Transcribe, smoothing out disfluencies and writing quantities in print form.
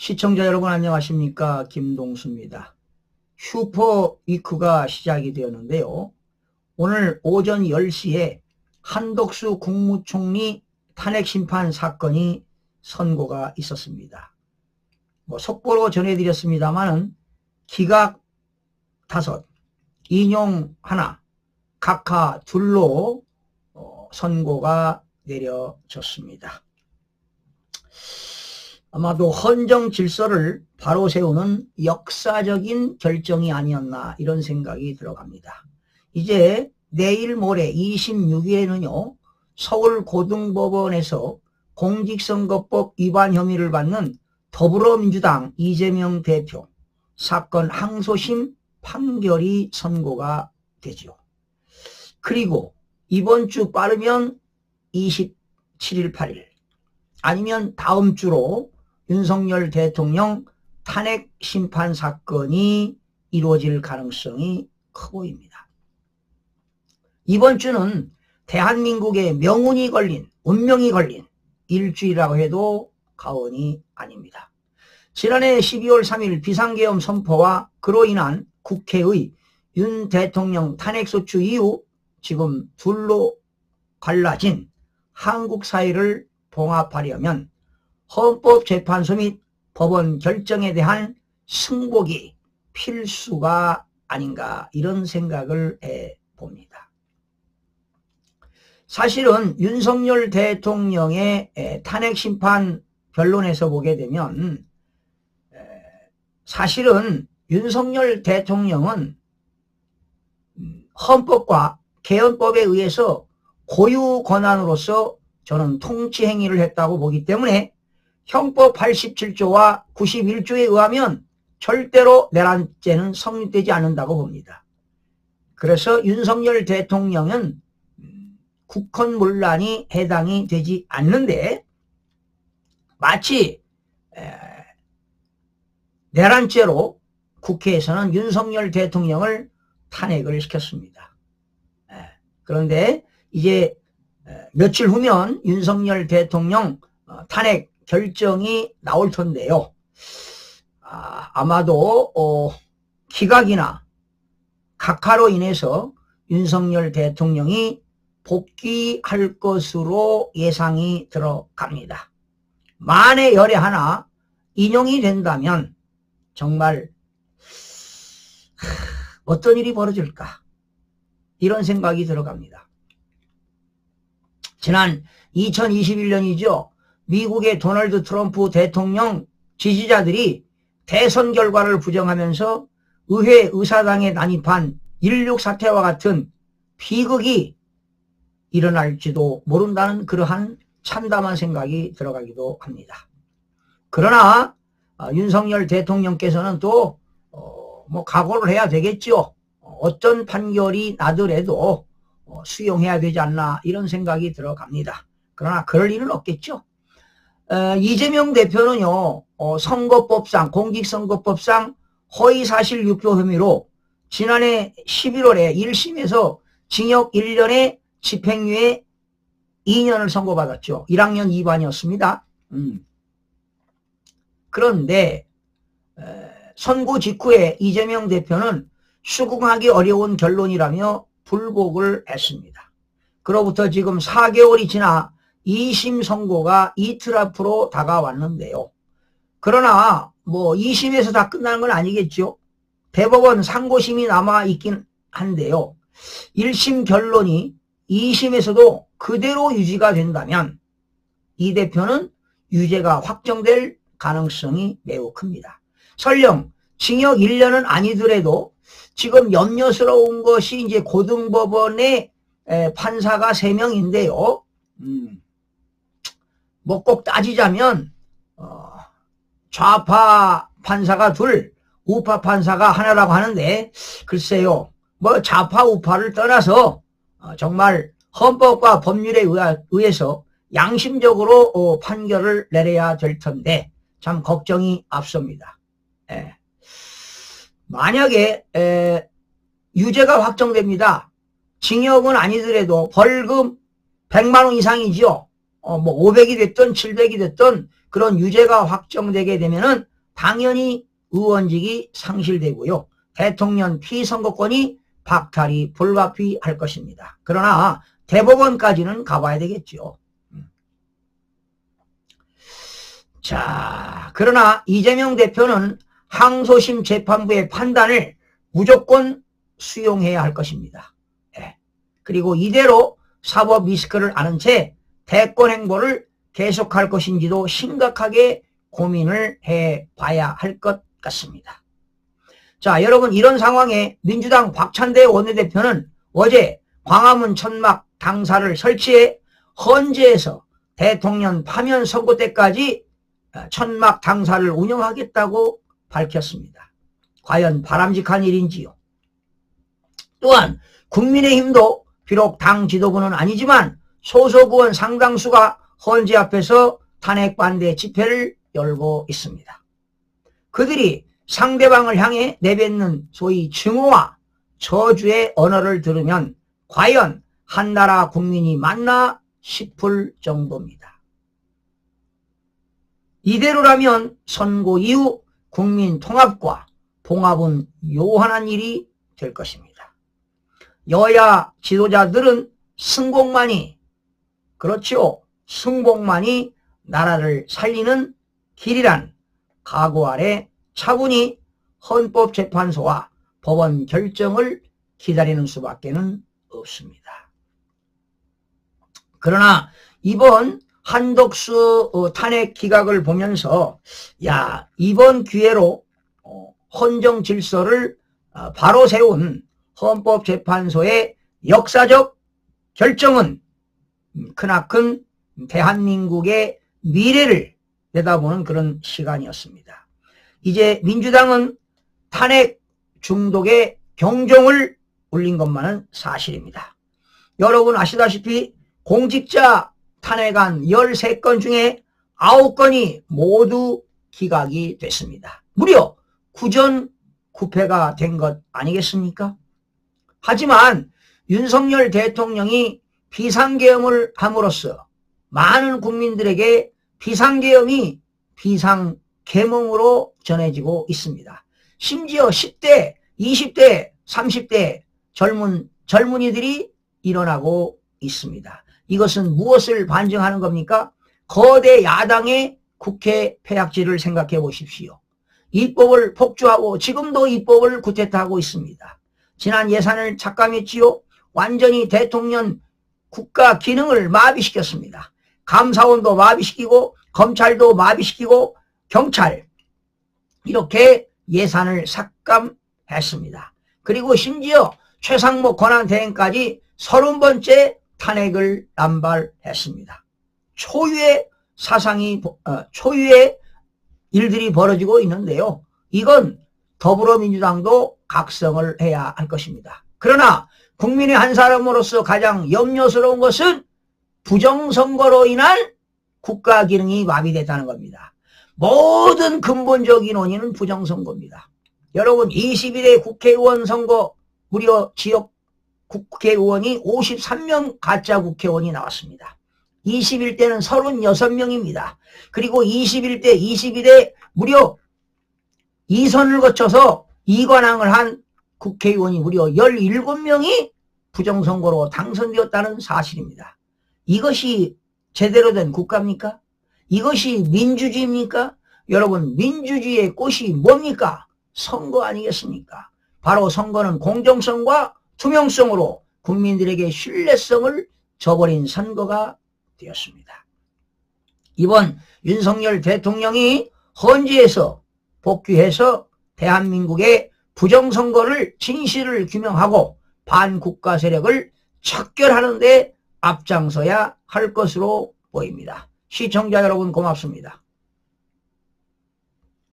시청자 여러분 안녕하십니까? 김동수입니다. 슈퍼위크가 시작이 되었는데요. 오늘 오전 10시에 한덕수 국무총리 탄핵심판 사건이 선고가 있었습니다. 속보로 전해드렸습니다만은 기각 5, 인용 1, 각하 2로 선고가 내려졌습니다. 아마도 헌정 질서를 바로 세우는 역사적인 결정이 아니었나 이런 생각이 들어갑니다. 이제 내일 모레 26일에는요. 서울고등법원에서 공직선거법 위반 혐의를 받는 더불어민주당 이재명 대표 사건 항소심 판결이 선고가 되죠. 그리고 이번 주 빠르면 27일 8일 아니면 다음 주로 윤석열 대통령 탄핵 심판 사건이 이루어질 가능성이 커 보입니다. 이번 주는 대한민국의 명운이 걸린, 운명이 걸린 일주일이라고 해도 과언이 아닙니다. 지난해 12월 3일 비상계엄 선포와 그로 인한 국회의 윤 대통령 탄핵소추 이후 지금 둘로 갈라진 한국 사회를 봉합하려면 헌법재판소 및 법원 결정에 대한 승복이 필수가 아닌가 이런 생각을 해봅니다. 사실은 윤석열 대통령의 탄핵심판 변론에서 보게 되면 사실은 윤석열 대통령은 헌법과 개헌법에 의해서 고유 권한으로서 저는 통치 행위를 했다고 보기 때문에 형법 87조와 91조에 의하면 절대로 내란죄는 성립되지 않는다고 봅니다. 그래서 윤석열 대통령은 국헌문란이 해당이 되지 않는데 마치 내란죄로 국회에서는 윤석열 대통령을 탄핵을 시켰습니다. 그런데 이제 며칠 후면 윤석열 대통령 탄핵 결정이 나올 텐데요. 아마도 기각이나 각하로 인해서 윤석열 대통령이 복귀할 것으로 예상이 들어갑니다. 만에 열에 하나 인용이 된다면 정말 어떤 일이 벌어질까 이런 생각이 들어갑니다. 지난 2021년이죠. 미국의 도널드 트럼프 대통령 지지자들이 대선 결과를 부정하면서 의회 의사당에 난입한 1.6 사태와 같은 비극이 일어날지도 모른다는 그러한 참담한 생각이 들어가기도 합니다. 그러나 윤석열 대통령께서는 또 각오를 해야 되겠죠. 어떤 판결이 나더라도 수용해야 되지 않나 이런 생각이 들어갑니다. 그러나 그럴 일은 없겠죠. 이재명 대표는요, 선거법상, 공직선거법상 허위사실 유포 혐의로 지난해 11월에 1심에서 징역 1년에 집행유예 2년을 선고받았죠. 1학년 2반이었습니다. 그런데 선고 직후에 이재명 대표는 수긍하기 어려운 결론이라며 불복을 했습니다. 그로부터 지금 4개월이 지나 2심 선고가 이틀 앞으로 다가왔는데요. 그러나 2심에서 다 끝나는 건 아니겠죠. 대법원 상고심이 남아있긴 한데요. 1심 결론이 2심에서도 그대로 유지가 된다면 이 대표는 유죄가 확정될 가능성이 매우 큽니다. 설령 징역 1년은 아니더라도 지금 염려스러운 것이 이제 고등법원의 판사가 3명인데요. 꼭 따지자면 좌파 판사가 2, 우파 판사가 하나라고 하는데 글쎄요. 좌파 우파를 떠나서 정말 헌법과 법률에 의해서 양심적으로 판결을 내려야 될 텐데 참 걱정이 앞섭니다. 만약에 유죄가 확정됩니다. 징역은 아니더라도 벌금 100만 원 이상이죠. 500이 됐든 700이 됐든 그런 유죄가 확정되게 되면은 당연히 의원직이 상실되고요. 대통령 피선거권이 박탈이 불가피할 것입니다. 그러나 대법원까지는 가봐야 되겠죠. 자, 그러나 이재명 대표는 항소심 재판부의 판단을 무조건 수용해야 할 것입니다. 예. 그리고 이대로 사법 리스크를 아는 채 대권 행보를 계속할 것인지도 심각하게 고민을 해봐야 할 것 같습니다. 자, 여러분, 이런 상황에 민주당 박찬대 원내대표는 어제 광화문 천막 당사를 설치해 헌재에서 대통령 파면 선고 때까지 천막 당사를 운영하겠다고 밝혔습니다. 과연 바람직한 일인지요? 또한 국민의힘도 비록 당 지도부는 아니지만 소속 의원 상당수가 헌재 앞에서 탄핵 반대 집회를 열고 있습니다. 그들이 상대방을 향해 내뱉는 소위 증오와 저주의 언어를 들으면 과연 한 나라 국민이 맞나 싶을 정도입니다. 이대로라면 선고 이후 국민 통합과 봉합은 요한한 일이 될 것입니다. 여야 지도자들은 승복만이, 그렇죠, 승복만이 나라를 살리는 길이란 각오 아래 차분히 헌법재판소와 법원 결정을 기다리는 수밖에 없습니다. 그러나 이번 한덕수 탄핵 기각을 보면서 이번 기회로 헌정 질서를 바로 세운 헌법재판소의 역사적 결정은 크나큰 대한민국의 미래를 내다보는 그런 시간이었습니다. 이제 민주당은 탄핵 중독의 경종을 울린 것만은 사실입니다. 여러분 아시다시피 공직자 탄핵안 13건 중에 9건이 모두 기각이 됐습니다. 무려 구전구패가 된 것 아니겠습니까? 하지만 윤석열 대통령이 비상계엄을 함으로써 많은 국민들에게 비상계엄이 비상계몽으로 전해지고 있습니다. 심지어 10대, 20대, 30대 젊은이들이 일어나고 있습니다. 이것은 무엇을 반증하는 겁니까? 거대 야당의 국회 폐악질을 생각해 보십시오. 입법을 폭주하고 지금도 입법을 구태타하고 있습니다. 지난 예산을 삭감했지요. 완전히 대통령 국가 기능을 마비시켰습니다. 감사원도 마비시키고 검찰도 마비시키고 경찰 이렇게 예산을 삭감했습니다. 그리고 심지어 최상목 권한대행까지 30번째 탄핵을 남발했습니다. 초유의 일들이 벌어지고 있는데요. 이건 더불어민주당도 각성을 해야 할 것입니다. 그러나 국민의 한 사람으로서 가장 염려스러운 것은 부정선거로 인한 국가 기능이 마비됐다는 겁니다. 모든 근본적인 원인은 부정선거입니다. 여러분 22대 국회의원 선거 무려 지역 국회의원이 53명 가짜 국회의원이 나왔습니다. 21대는 36명입니다. 그리고 21대, 22대 무려 2선을 거쳐서 이관왕을 한 국회의원이 무려 17명이 부정선거로 당선되었다는 사실입니다. 이것이 제대로 된 국가입니까? 이것이 민주주의입니까? 여러분 민주주의의 꽃이 뭡니까? 선거 아니겠습니까? 바로 선거는 공정성과 투명성으로 국민들에게 신뢰성을 저버린 선거가 되었습니다. 이번 윤석열 대통령이 헌재에서 복귀해서 대한민국의 부정선거를 진실을 규명하고 반국가 세력을 척결하는 데 앞장서야 할 것으로 보입니다. 시청자 여러분 고맙습니다.